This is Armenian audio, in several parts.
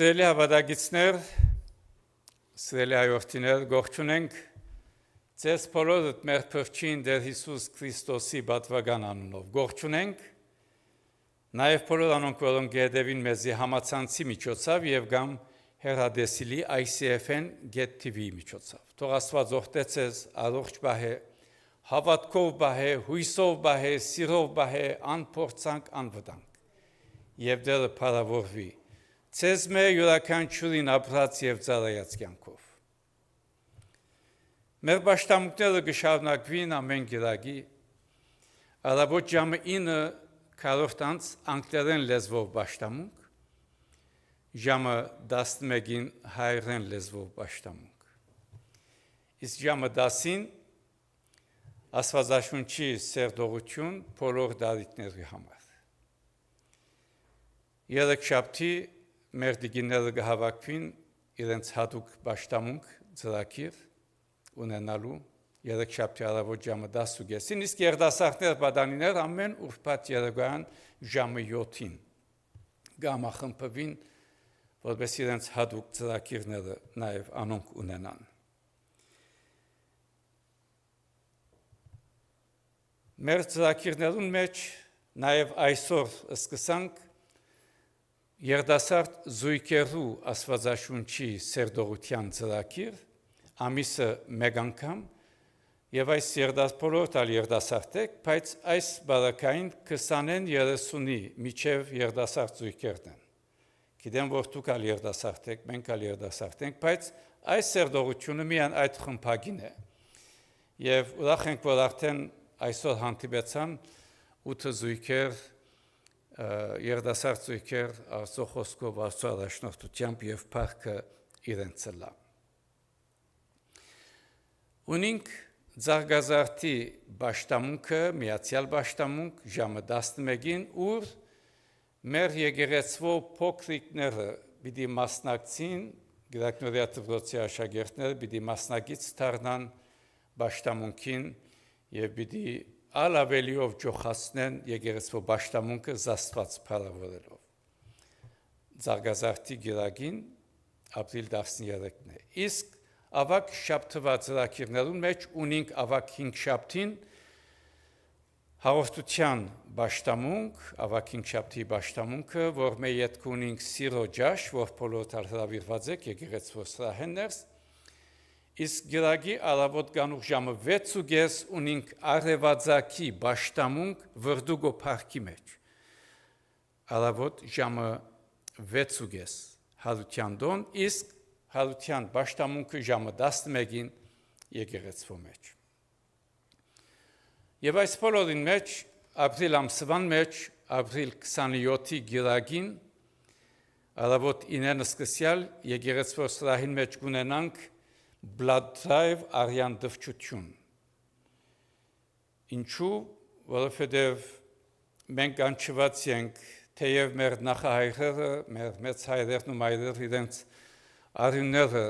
Սիրելի հավատագիցներ, սիրելի հայրենիներ, ողջունենք ձեզ բոլորդ մեր Փրկին Տեր Հիսուս Քրիստոսի պատվական անունով։ Ողջունենք նաև բոլոր անոնք, որոնք գետևին մեզի համացանցի միջոցով եւ կամ հեռադեսիլի ICFN.TV միջոցով։ Թող Աստված օգտե ձեզ, առողջ բահե, հավատքով բահե, հույսով բահե, սիրով բահե, անփորձանք, անվտանգ։ Եվ դերը փառավորվի Ցեզ մե յուրաքանչյուրին ապրած եւ ծառայած կյանքով։ Մեր պաշտամունքները կշարունակվին ամեն գիրագի, առավոտ ժամը 9:40 անգլերեն լեզվով պաշտամունք, ժամը 11-ին հայերեն լեզվով պաշտամունք։ Իսկ ժամը 10-ին Աստվածաշունչի սերտողություն բոլոր դարիքների համար։ Երեքշաբթի մեր դիգիները կհավաքվին իրենց հատուկ պաշտամունք ծրագիր ունենալու երեքշաբթի առավոտ ժամը 10:30-ին, իսկ երդասարտներ պատանիներ ամեն ուրբաթ երեկոյան ժամը 7-ին գամախմբվին, որպես իրենց հատուկ ծրագիրները նաև անոնք ունենան։ Մեր ծրագիրներուն մեջ նաև այսօր սկսանք երդասարտ զույգերու Աստվածաշունչի սերտողության ծրագիր, ամիսը մեկ անգամ, եւ այս բոլոր երդասարտեք, բայց այս բարակային 20-ին 30-ի միջև երդասարտ զույգերն են։ Գիտեմ, որ դուք ալ երդասարտ եք, մենք ալ երդասարտ ենք, բայց այս սերտողությունը միայն այդ խմբագին է։ Եվ ուրախ ենք, որ արդեն այսօր հանդիպեցան 8 զույգեր, երդասարտ զույգեր Աստծո խոսքով, Աստծո առաջնորդությամբ եւ փառքը իրենց լա։ Ունենք Զարգազարդի պաշտամունքը, միացյալ պաշտամունք ժամը 11-ին, ուր մեր եկեղեցվո փոքրիկները պիտի մասնակցին, գիտակնորիա դպրոցի աշակերտները պիտի մասնակից դառնան պաշտամունքին եւ պիտի ալավելիով ջոխացնեն եկեղեցվո պաշտամունքը զաստված փառավորելով։ Զարգազարդի գիրագին ապրիլ 13-ն է։ Իսկ ավակ շաբթվա ծրագիրներուն մեջ ունենք ավակ 5 շաբթին հաղորդության պաշտամունք, ավակ 5 շաբթի պաշտամունքը, որ մեր յետք ունենք սիրո ջաշ, որ բոլոր հրավիրված եք եկեղեցվո սրահներս, իսկ գիրագի առավոտ գանուղ ժամը 6:30 ունենք արևածագի պաշտամունք վրդուգո փառքի մեջ։ Առավոտ ժամը 6:30 հարության դոն, իսկ հարության պաշտամունքը ժամը 11-ին եկեղեցվո մեջ։ Եվ այս բոլորին մեջ ապրիլ ամսվան մեջ ապրիլ 27-ի գիրագին առավոտ 9-ն սկսյալ եկեղեցվո սրահին մեջ կունենանք blood drive արյան դվչություն։ Ինչու, որովհետև մենք անջված ենք, թեև մեր նախահայրերը, մեր մեծ հայրերն ու մայրերը իրենց արյունները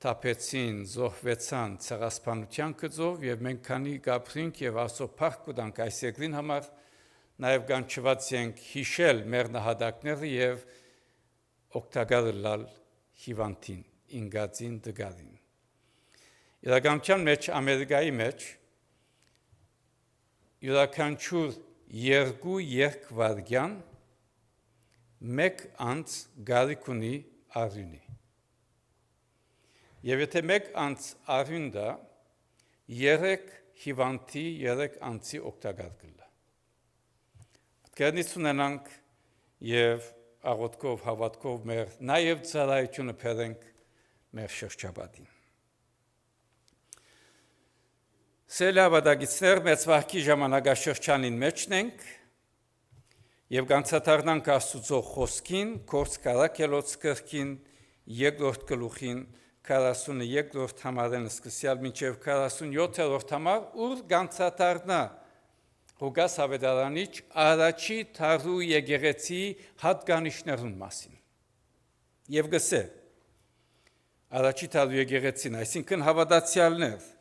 թափեցին, զոհվեցան ցեղասպանության գծով եւ մենք քանի գաբրինք եւ Աստծո փառք կտանք այս երկրին համար, նաեւ կանչված ենք հիշել մեր նահատակները եւ օգտակար լալ հիվանդին, ինգածին դգարին։ Իրականության մեջ Ամերիկայի մեջ յուրաքանչյուր 2 երկվարգյան մեկ անց գարիք ունի արյունի։ Եվ եթե մեկ անց արյուն դա 3 հիվանդի 3 անցի օգտակար կլա։ Կերնից ունենանք եւ աղոթքով, հավատքով մեր նաեւ ծառայությունը փերենք մեր շրջապատին։ Սելավադագիցներ մեծ վարքի ժամանակաշրջանին մեջն ենք եւ կանցադառնանք Աստծո խոսքին, Գործ Կարակելոց կրկին, երկրորդ գլուխին 42-րդ համարեն սկսյալ մինչև 47-րդ համար, ուր կանցադառնա Ղուկաս Ավետարանիչ առաջի թարու եկեղեցի հատկանիշներուն մասին։ Եվ գսե առաջի թարու եկեղեցին, այսինքն հավատացյալներ,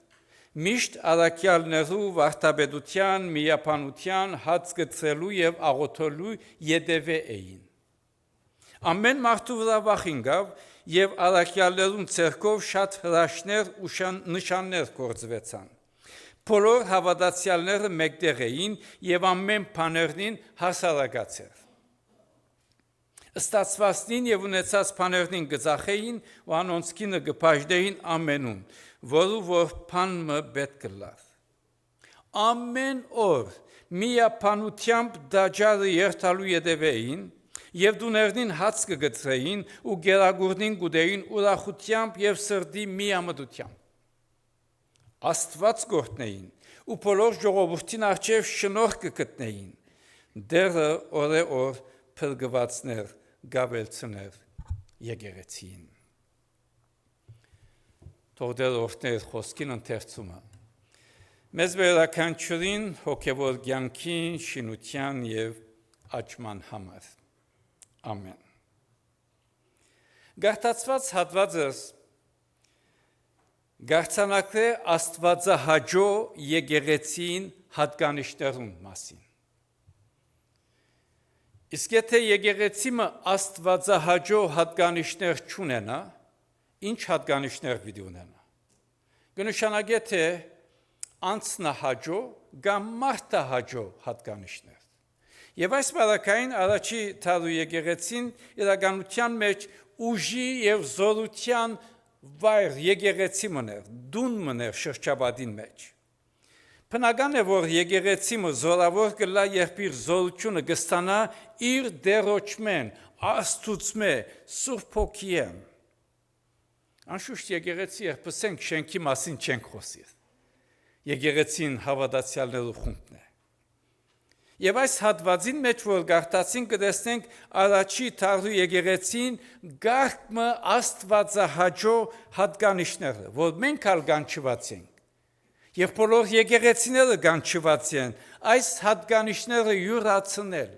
միշտ առաքյալներու վարդապետության, միապանության, հաց գծելու եւ աղոթելու յետևե էին։ Ամեն մարդու վրա վախին գավ եւ առաքյալներուն ցերկով շատ հրաշներ ու նշաններ գործվեցան։ Բոլոր հավատացյալները մեկտեղ էին եւ ամեն բաներնին հասարակացեր։ Ստացվածնին եւ ունեցած բաներնին գծախեին ու անոնց կինը գպաշտեին ամենուն, որը որ բանը պետք լավ։ Ամեն օր միապանությամբ դաջարը երթալու յետևեին եւ դուներնին հաց կգծրեին ու գերագուրդին գուդեին ուրախությամբ եւ սրդի միամտությամբ։ Աստված գործնեին ու բոլոր ժողովրդին առջև շնորհ կգտնեին։ Դերը օրեօր փրկվածներ գավելցներ եկեղեցին։ Թողդեր օրհներ խոսքին ընթերցումը։ Մեզ վերաքանչյուրին հոգևոր կյանքին, շինության եւ աճման համար։ Ամեն։ Գարտացված հատվածս գարցանակը աստվածահաճո եկեղեցին հատկանիշներուն մասին։ Իսկ եթե եկեղեցիմը աստվածահաճո հատկանիշներ չունենա, ինչ հատկանիշներ պիտի ունենա։ Կնշանակե թե անձնահաճո կամ մարդահաճո հատկանիշներ։ Եվ այս բարակային առաջի թարու եկեղեցին իրականության մեջ ուժի եւ զորության վայր եկեղեցի մներ, դուն մներ շրջապատին մեջ։ Բնական է, որ եկեղեցիմը զորավոր կլա, երբ իր զորությունը կստանա իր դերոճմեն, Աստծուծմե, Սուրբ Հոգիեն։ Անշուշտ եկեղեցի երբ ասենք շենքի մասին չենք խոսի։ Եկեղեցին հավատացյալներու խումբն է։ Եվ այս հատվածին մեջ, որ գարտացին կտեսնենք առաջի թարու եկեղեցին գարկմը աստվածահաճո հատկանիշները, որ մենք ալ գանչված ենք։ Եվ բոլոր եկեղեցիները գանչված են այս հատկանիշները յուրացնել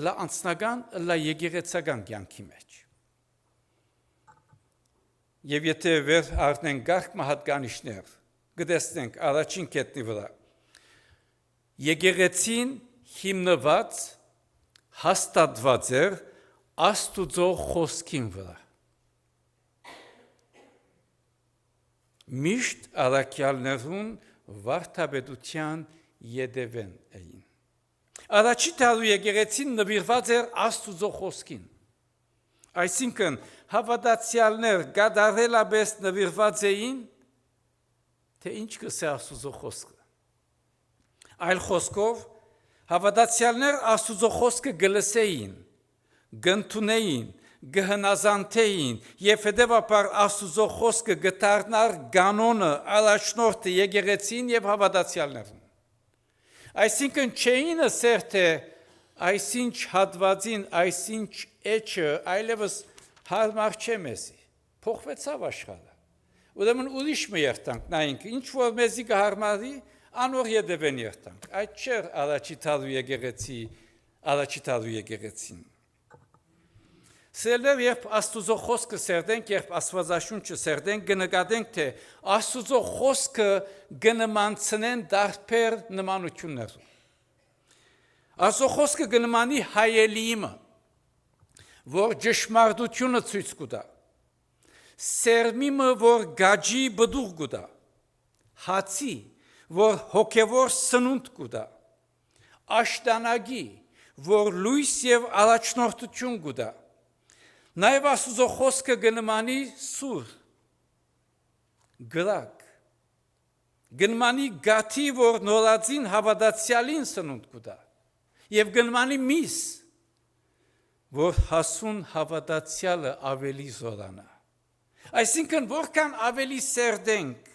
լա անձնական, լա եկեղեցական կյանքի մեջ։ Եվ եթե վեր առնենք գարկմը հատկանիշներ, կտեսնենք առաջին կետնի վրա եկեղեցին հիմնված հաստատված էր Աստուծո խոսքին վրա։ Միշտ առաքյալներուն վարդապետության յետևեն էին։ Առաջի թարու եկեղեցին նվիրված էր Աստուծո խոսքին։ Այսինքն հավատացյալներ գադարելապես նվիրված էին, թե ինչ կսե Աստուծո խոսքը։ Այլ խոսքով հավատացյալներ Աստուծո խոսքը գլսեին, գընդունեին, գհնազանդեին եւ հետեւաբար Աստուծո խոսքը գտարնար կանոնը առաջնորդը եկեղեցին եւ հավատացյալներին։ Այսինքն չէին ասեր թե այսինչ հատվածին, այսինչ էջը այլևս հարմար չէ մեզի։ Փոխվեցավ աշխարհը։ Ուրեմն ուրիշ մի երթանք նայենք, ինչ որ մեզի կհարմարի, անոր յետևեն երթանք։ Այդ չէր առաջի թարու եկեղեցին։ Սերներ, երբ Աստուծո խոսքը սերդենք, երբ Աստվածաշունչը սերդենք, կնկատենք, թե Աստուծո խոսքը կնմանցնեն տարբեր նմանություններով։ Աստուծո խոսքը կնմանի հայելիիմը, որ ճշմարտությունը ցույց կտա, սերմիմը, որ գաջի բդուղ կտա, հացի, որ հոգևոր սնունդ կտա, աշտանագի, որ լույս եւ առաջնորդություն կտա։ Նաև Աստուծո խոսքը կնմանի սուր, գրակ, կնմանի գաթի, որ նորածին հավատացյալին սնունդ կտա, եւ կնմանի միս, որ հասուն հավատացյալը ավելի զորանա։ Այսինքն որքան ավելի սերդենք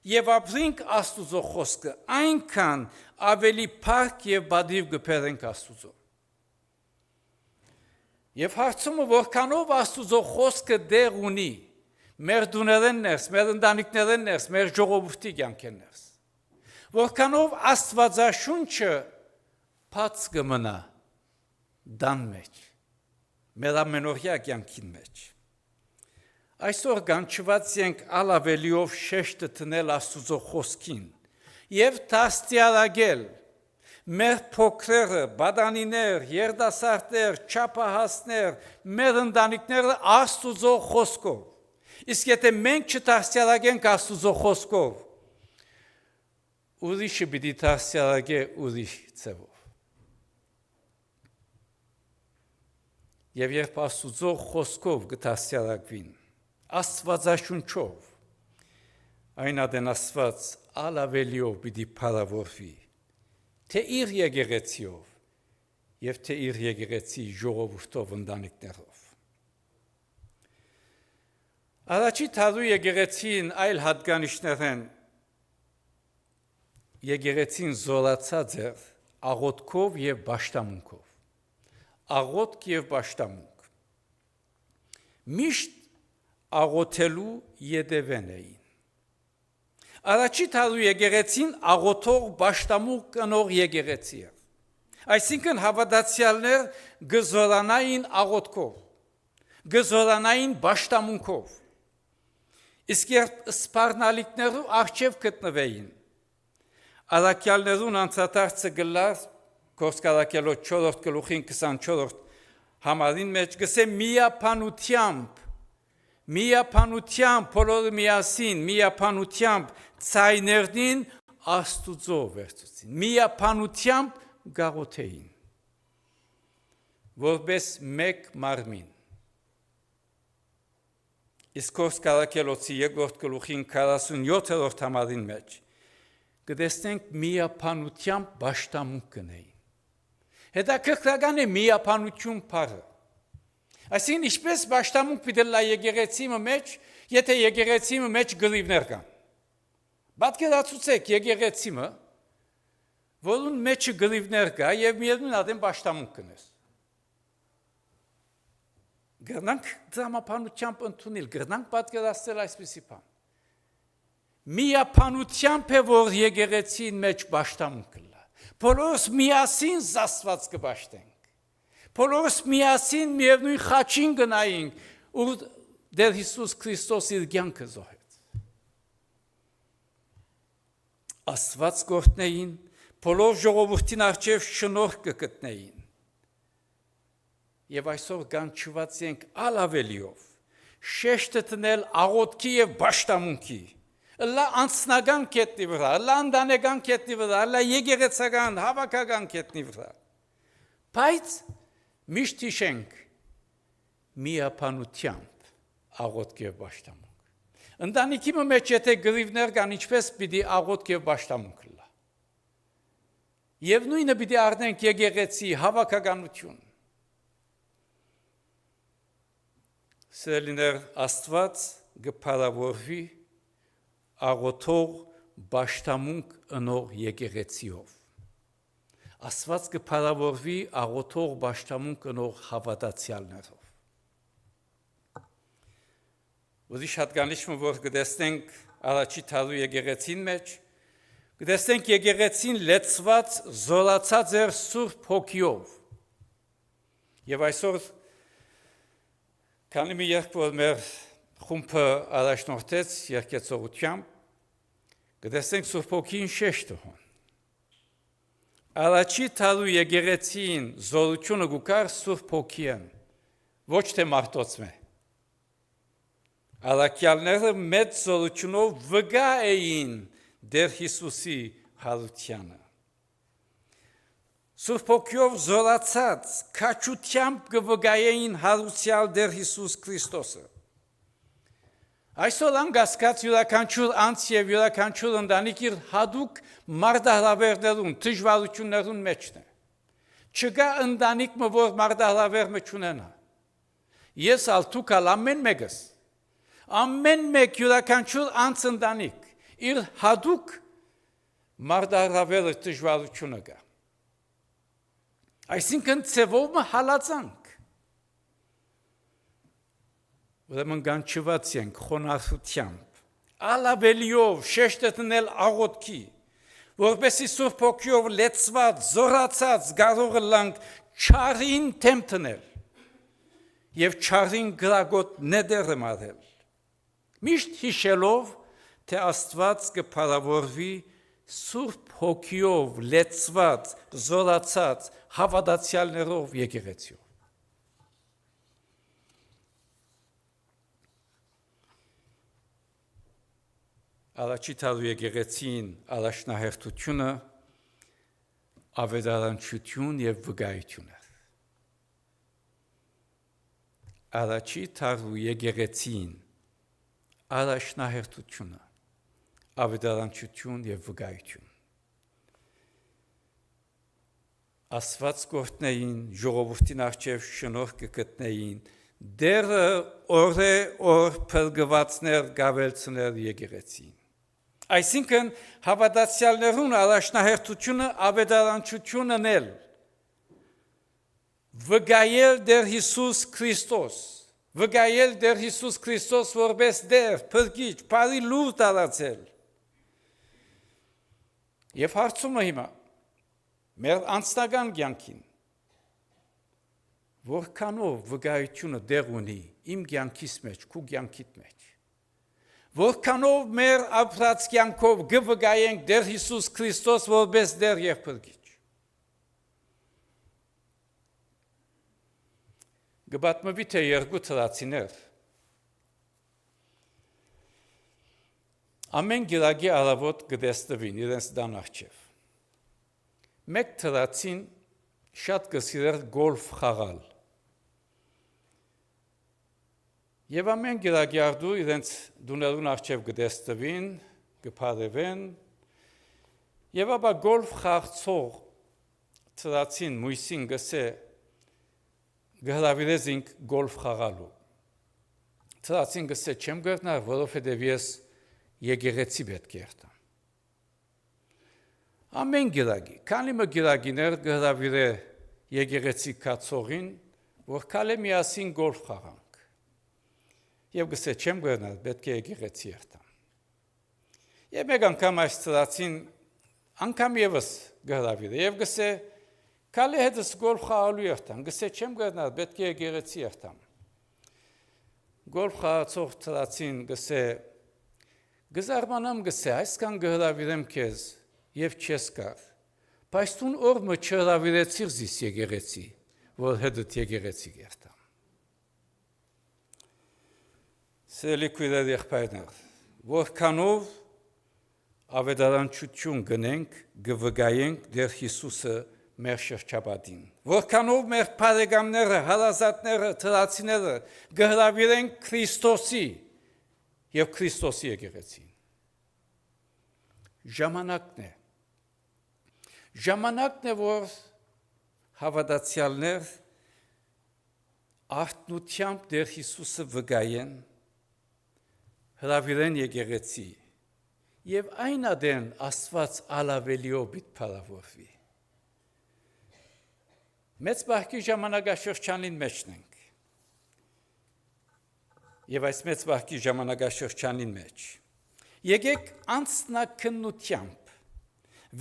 եւ ապրենք Աստուծո խոսքը, այնքան ավելի փառք եւ բադիվ կբերենք Աստուծո։ Եվ հարցումը որքանով Աստուծո խոսքը դեր ունի մեր դուներեն ներս, մեր ընտանիքներեն ներս, մեր ժողովրդի կյանքեն ներս։ Որքանով Աստվածաշունչը բաց կմնա դան մեջ, մեր ամենօրյա կյանքին մեջ։ Այսօր կանչված ենք ալավելիով շեշտը տնել Աստուծո խոսքին եւ դաստիարակել, մեր փոքրերը, բադանիներ, երդասարտներ, չափահասներ, մեր ընտանիքները Աստուծո խոսքով։ Իսկ եթե մենք չդասյալակենք Աստուծո խոսքով, ուրիշը պիտի դասյալակե ուրիշ ձևով։ Եվ երբ Աստուծո խոսքով կդասյալակվին, Աստվածաշունչով, այն ադեն Աստված ալավելիով պիտի փառավորվի, թե իր եկեղեցիով եւ թե իր եկեղեցի ժողովուրդով ընտանիքներով։ Առաջի թարու եկեղեցին այլ հատկանիշներ են, եկեղեցին զորացած էր աղոթքով եւ պաշտամունքով, աղոթք եւ պաշտամունք, միշտ աղոթելու յետևեն էին։ Առաջի թարու եկեղեցին աղոթող պաշտամունք կնող եկեղեցի է։ Այսինքն հավատացյալներ գզորանային աղոթքով, գզորանային պաշտամունքով։ Իսկ երբ սպառնալիքներու առջև գտնվեին, առաքյալներուն անցադարձը գլար Գործկարակելոց 4 գլուխին 24 համարին մեջ գսե միապանությամբ բոլորը միասին միապանությամբ ցայներդին Աստուծո վերցուցին, միապանությամբ գաղութեին, որպես մեկ մարմին։ Իսկ Գործկարակելոցի 2 գլուխին 47 համարին մեջ կտեսնենք միապանությամբ պաշտամունք կնեին։ Հետաքրքրական է միապանություն բառը։ Այսինքն ինչպես պաշտամունք պիտի լա եկեղեցի մեջ, եթե եկեղեցի մեջ գլիվներ կան։ Պատկերացուցեք եկեղեցի, որուն մեջը գլիվներ կա եւ միևնույն ադեն պաշտամունք կնես։ Գրնանք դրամապանությամբ ընդունել, գրնանք պատկերացնել այսպիսի բան։ Միապանությամբ է, որ եկեղեցին մեջ պաշտամունք կլա։ Բոլորս միասին զասված կպաշտենք։ Բոլորս միասին միևնույն խաչին գնայինք, ու դեր Հիսուս Քրիստոս իր կյանքը զոհեց։ Աստված գործնեին, բոլոր ժողովրդին առջև շնորհք կգտնեին։ Եվ այսօր կանչված ենք ալավելիով, շեշտը տնել աղոթքի եւ պաշտամունքի։ Լա անձնական կետնի վրա, լա ընտանեկան կետնի վրա, լա եկեղեցական, հավաքական կետնի վրա։ Բայց միշտ հիշենք միապանությամբ աղոթք եւ պաշտամունք։ Ընտանիքի մեջ եթե գլիվներ կան, ինչպես պիտի աղոթք եւ պաշտամունք լա։ Եվ նույնը պիտի առնենք եկեղեցի հավաքականություն։ Սիրելիներ, Աստված կփառավորվի աղոթող պաշտամունք ընող եկեղեցիով։ Աստված կփառավորվի աղոթող պաշտամունք ընող հավատացյալներով։ Ուրիշ հատկանիշը, որ կտեսնենք առաջի թարու եկեղեցին մեջ, կտեսնենք եկեղեցին լեցված զորացած էր Սուրբ Հոգիով։ Եվ այսօր քանի մի երբ որ մեր խումբը առաջնորդեց երկեցողությամբ, կտեսնենք Սուրբ Հոգին շեշտը հոն։ Առաջի թարու եկեղեցին զորությունը գուկար Սուրբ Հոգին, ոչ թե մարդոցմե։ Առաքյալները մեծ զորությունով վգա էին դեր Հիսուսի հարությանը։ Սուրբ Հոգիով զորացած քաջությամբ կվգայեին հարուցյալ դեր Հիսուս Քրիստոսը։ Այսօր անգասկած յուրաքանչյուր անձ եւ յուրաքանչյուր ընտանիք իր հատուկ մարտահրավերներուն, դժվարություններուն մեջն է։ Չկա ընտանիք, որ մարտահրավեր չունենա։ Ես ալ դուք ալ ամեն մեկս, ամեն մեկ յուրաքանչյուր անձ ընտանիք իր հատուկ մարտահրավերը դժվարությունը կա։ Այսինքն ծևով հալածանք։ Ուրեմն կանչված ենք խոնարհությամբ, ալավելիով շեշտը տնել աղոթքի, որպեսզի Սուրբ Հոգիով լեցված, զորացած կարող լանք չարին թեմ տնել եւ չարին գրագոտ նետերը մարել։ Միշտ հիշելով, թե Աստված կփառավորվի Սուրբ հոգիով լեցված, զորացած հավատացյալներով եկեղեցիով։ Առաջի տալու եկեղեցին առաջնահերթությունը ավետարանչություն եւ վկայություն է։ Առաջի տալու եկեղեցին առաջնահերթությունը ավետարանչություն եւ վկայություն։ Աստված գործնեին ժողովրդին արչև շնորհ կգտնեին դերը օր փրկվածներ գավելցներ եկեղեցին։ Այսինքն հավատացյալներուն առաջնահերթությունը ավետարանչությունն էլ վկայել դեր Հիսուս Քրիստոս, վկայել դեր Հիսուս Քրիստոս որպես դեր, փրկիչ, բարի լուր տարածել։ Եվ հարցումը հիմա մեր անձնական կյանքին որքանով վկայությունը դեր ունի իմ կյանքիս մեջ, քու կյանքիդ մեջ։ Որքանով մեր ապրած կյանքով կվկայենք դեր Հիսուս Քրիստոս որպես դեր եւ փրկիչ։ Գբատմվի թե երկու թրացիներ ամեն գիրագի արավոտ կտեսնվին իրենց տան առջև։ Մեկ թրացին շատ կսիրեր գոլֆ խաղալ։ Եվ ամեն գիրագի արդու իրենց դուներուն առջև կտեսնվին, կփարևեն, եւ ապա գոլֆ խաղցող թրացին մույսին գսե գհրավիրեզինք գոլֆ խաղալու։ Թրացին գսե չեմ գտնար, որովհետև ես եկեղեցի պետք է երթամ։ Ամեն գիրագի, քանի մը գիրագիներ գհրավիրե եկեղեցի կացողին, որ կալե միասին գոլֆ խաղանք։ Եվ գսե չեմ գտնար, պետք է եկեղեցի երթամ։ Եվ մեկ անգամ այս թրացին անգամ եւս գհրավիրե եւ գսե կալե հետս գոլֆ խաղալու երթամ, գսե չեմ գտնար, պետք է եկեղեցի երթամ։ Գոլֆ խաղացող թրացին գսե գզարմանամ գսե, այսքան գհրավիրեմ քեզ եւ չես կար, բայց տուն օրը չհրավիրեցիր զիս եկեղեցի, որ հետդ եկեղեցի երթամ։ Սիրելի քույրեր եղբայրներ, որքանով ավետարանչություն գնենք, գվկայենք դեր Հիսուսը մեր շրջապատին, որքանով մեր բարեկամները, հարազատները, թրացիները գհրավիրենք Քրիստոսի եւ Քրիստոսի եկեղեցին։ Ժամանակն է, որ հավատացյալներ արթնությամբ դեր Հիսուսը վկայեն, հրավիրեն եկեղեցի եւ այն ադեն Աստված ալավելիով պիտի փառավորվի։ Մեծ բախքի ժամանակաշրջանին մեջն ենք։ Եվ այս մեծ բախքի ժամանակաշրջանին մեջ եկեք անձնակնությամբ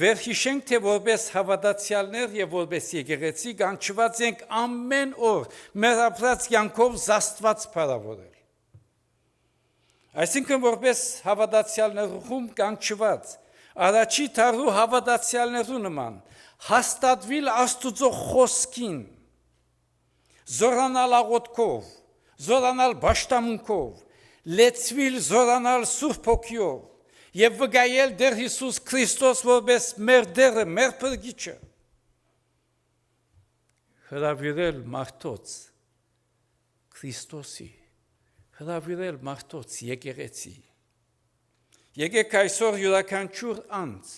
վերհիշենք, թե որպես հավատացյալներ եւ որպես եկեղեցի կանչված ենք ամեն օր մեր ապրած կյանքով զաստված փառավորել։ Այսինքն որպես հավատացյալներում կանչված առաջի տարու հավատացյալներու նման հաստատվել Աստուծո խոսքին, զորանալ աղոթքով, զորանալ պաշտամունքով, լեցվել զորանալ Սուրբ Հոգիով եւ վկայել դեր Հիսուս Քրիստոս որպես մեր դերը, մեր փրկիչը, հրավիրել մարդոց Քրիստոսի, հրավիրել մարդոց եկեղեցի։ Եկեք այսօր յուրաքանչյուր անձ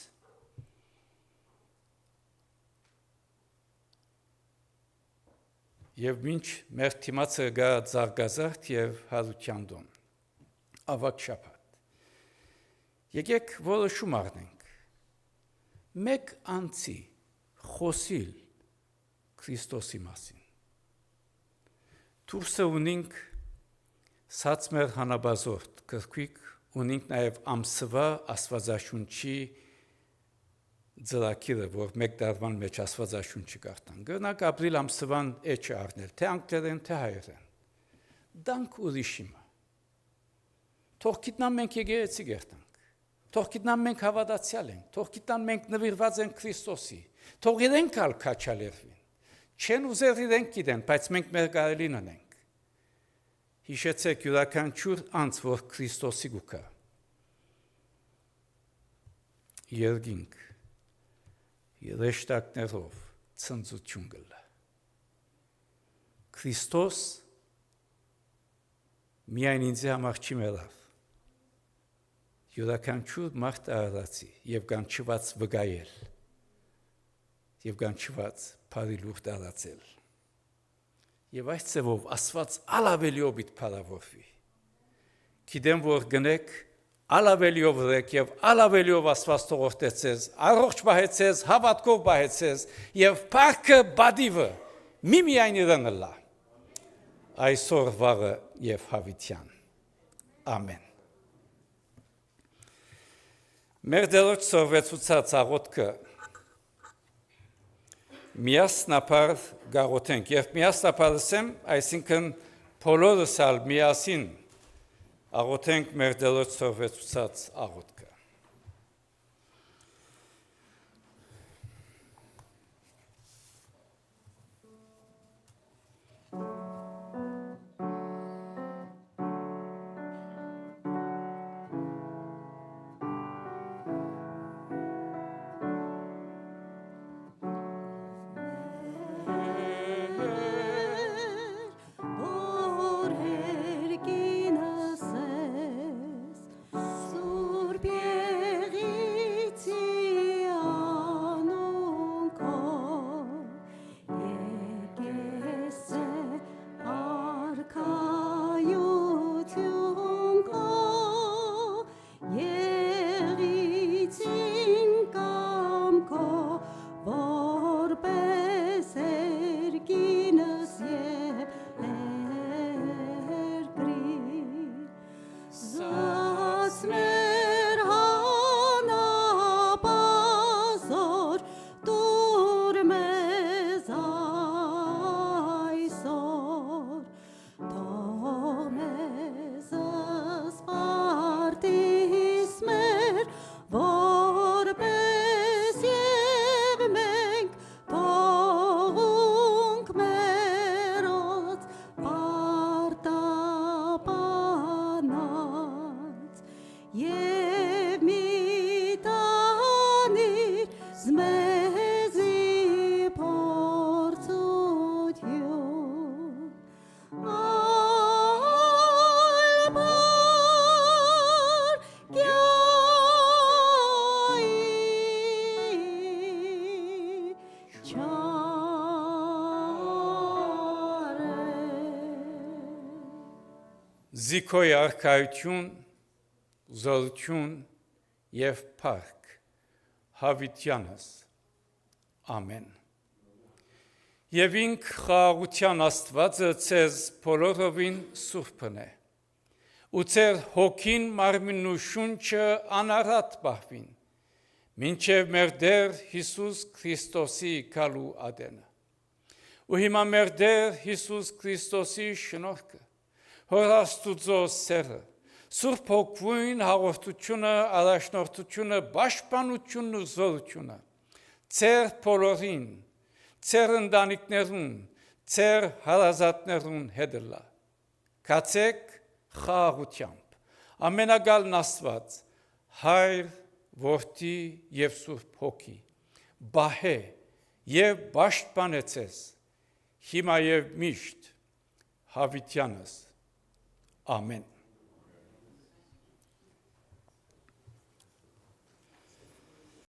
եւ մինչ մեր թիմացը գա զարգազարդ եւ հարության դոն, ավակ շաբաթ։ Եկեք որոշում առնենք մեկ անձի խոսիլ Քրիստոսի մասին։ Դուրսը ունենք սած մեր հանաբազորդ կրկիկ, ունենք նաև ամսվա աստվածաշունչի ծրագիրը, որ մեկ տարվան մեջ աստվածաշունչի կարդան։ Գնանք ապրիլ ամսվան էջը առնել, թե անգլերեն, թե հայերեն։ Դանք ուրիշիմը։ Թող գիտնամ մենք եկեղեցի գերտանք։ թող գիտնան մենք հավատացյալ ենք, թող գիտնան մենք նվիրված ենք Քրիստոսի, թող իրենք ալ քաչալերվին, չեն ուզեր իրենք գիտեն, բայց մենք մեր կարելին ունենք, հիշեցեք յուրաքանչյուր անձ, որ Քրիստոսի գուկա, երկինք, երեշտակներով ցնծություն գլա, Քրիստոս միայն ինձ համար չի մեռավ, յուրաքանչյուր մարդ արարածի և կանչված վգայել, և կանչված բարի լուրջ տարածել, և այս ձևով Աստված ալավելիով իդ փառավորվի, գիտեմ, որ գնեք ալավելիով ռեք և ալավելիով Աստված թողորտեցես, առողջ պահեցես, հավատքով պահեցես և փառքը բադիվը միմիայն իրեն լա, այսօր վաղը և հավիտյան, ամեն։ Մեր դերոջ սորվեցուցած աղոտքը միասնապար գաղոթենք, երբ միասնապար ասեմ, այսինքն բոլորս ալ միասին աղոթենք մեր դերոջ սորվեցուցած աղոտքը։ Զիքոյ արքայություն, զորություն և փառք հավիտյանս, ամեն։ Եվ ինք խաղաղության Աստվածը ձեզ բոլորովին սուրբն է, ու ձեր հոգին, մարմինն ու շունչը անառատ պահվին, մինչև մեր Տեր Հիսուս Քրիստոսի գալու ատենը։ Ու հիմա մեր Տեր Հիսուս Քրիստոսի շնորհքը, Հոր Աստուծո սերը, Սուրբ Հոգուին հաղորդությունը, առաջնորդությունը, պաշտպանությունն ու զորությունը, ձեր բոլորին, ձեր ընտանիքներուն, ձեր հարազատներուն հետ լա։ Կացեք խաղաղությամբ, ամենագալն Աստված, Հայր, Որդի և Սուրբ Հոգի, բահե և պաշտպանեցես, հիմա և միշտ հավիտյանս, ամեն։